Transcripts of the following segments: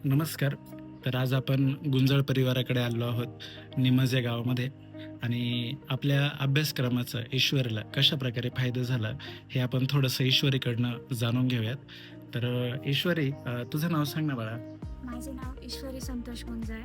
नमस्कार. तर आज आपण गुंजळ परिवाराकडे आलो आहोत, निमज या गावामध्ये आणि आपल्या अभ्यासक्रमाचा ईश्वरीला कशाप्रकारे फायदा झाला, हे आपण थोडंसं ईश्वरीकडनं जाणून घेऊयात. तर ईश्वरी, तुझं नाव सांग ना बाळा? माझे नाव ईश्वरी संतोष गुंजाळ.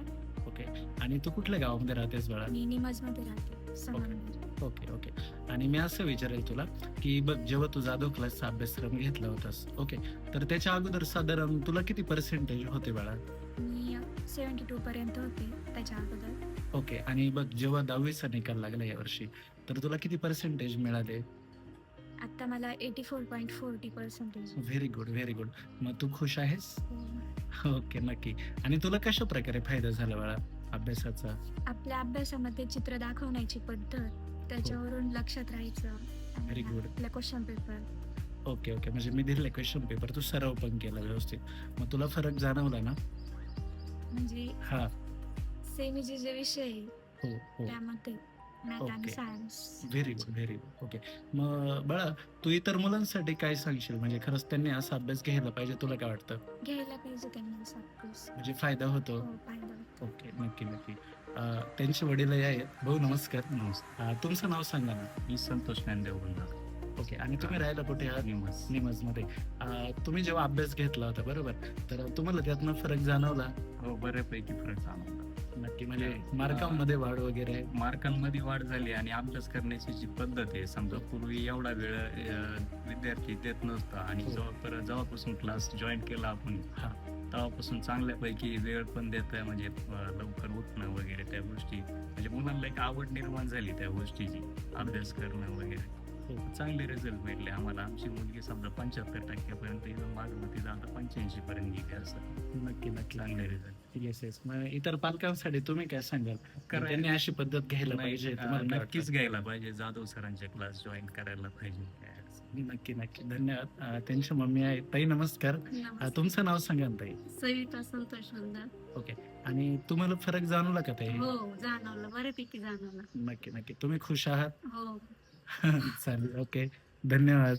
ओके. आणि तू कुठल्या गावामध्ये राहतेस बाळा? मी निमजमध्ये राहते, ओके. संगमनेर. Okay, okay. आणि मी असं विचारेल तुला, की बघ जेव्हा तू जाधव क्लासचा अभ्यासक्रम घेतला होतास, ओके. तर त्याच्या अगोदर साधारण तुला किती पर्सेंटेज होते बाळा? मी 72 पर्यंत होते त्याच्या अगोदर. ओके. आणि बघ जेव्हा 10वीचा निकाल लागला यावर्षी, तर तुला किती पर्सेंटेज मिळाले? आता मला 84.40% व्हेरी गुड, व्हेरी गुड. मग तू खुश आहेस? ओके, नक्की. आणि तुला कशाप्रकारे फायदा झाला बाळा अभ्यासाचा? आपल्या अभ्यासामध्ये चित्र दाखवण्याची पद्धत, त्याच्यावरून लक्षात राहायचं व्हेरी आणि गुड. आपला क्वेश्चन पेपर. Okay, okay. म्हणजे मी दिलेला क्वेश्चन पेपर तू सराव पण केला व्यवस्थित. मग तुला फरक जाणवला ना? म्हणजे हां. सेमीचे जे विषय आहे, हो, हो. त्यामध्ये मॅथ आणि okay. Science. Very good, very good. Okay. मग बाळा, तू इतर मुलांसाठी काय सांगशील? म्हणजे खरंच त्यांनी असा अभ्यास घ्यायला पाहिजे, तुला काय वाटतं? घ्यायला पाहिजे त्यांनी असा अभ्यास. म्हणजे फायदा होतो? हो, फायदा होतो. ओके. नक्की, नक्की. त्यांचे वडीलही आहेत. भाऊ नमस्कार. नमस्कार. तुमचं नाव सांगा ना? मी संतोष ज्ञानदेव बोलणार. ओके. आणि तुम्ही राहायला कुठे आहात? निमज. निमजमध्ये. तुम्ही जेव्हा अभ्यास घेतला होता बरोबर, तर तुम्हाला त्यातनं फरक जाणवला? हो, बऱ्यापैकी फरक जाणवला. नक्की. म्हणजे मार्कांमध्ये वाढ वगैरे? मार्कांमध्ये वाढ झाली आणि अभ्यास करण्याची जी पद्धत आहे, समजा पूर्वी एवढा वेळ विद्यार्थी देत नसता आणि हो. जेव्हापासून क्लास जॉईन केला आपण, हां. तेव्हापासून चांगल्यापैकी वेळ पण देत आहे, म्हणजे लवकर उठणं वगैरे त्या गोष्टी, म्हणजे मुलांना एक आवड निर्माण झाली त्या गोष्टीची, अभ्यास करणं वगैरे. हो. चांगले रिझल्ट भेटले आम्हाला. आमची मुलगी समजा 75% एकदम मागं तिला आता 85 पर्यंत गेली, असं नक्की, नक्की. चांगले रिझल्ट. Yes, yes. मग इतर पालकांसाठी तुम्ही काय सांगाल? करायला- त्यांनी अशी पद्धत घ्यायला पाहिजे, तुम्हाला काय नक्कीच वाटतं? घ्यायला पाहिजे. जाधव सरांचे क्लास जॉईन करायला पाहिजे. काय अडचण नक्की, नक्की. धन्यवाद. त्यांच्या मम्मी आहेत. ताई नमस्कार. तुमचं नाव सांगा ना ताई? सविता संतोष सुंदर. ओके. आणि तुम्हाला फरक जाणवला का ताई? हो, जाणवलं, बऱ्यापैकी जाणवलं. नक्की, नक्की. तुम्ही खुश आहात? हो. चालेल. ओके. धन्यवाद.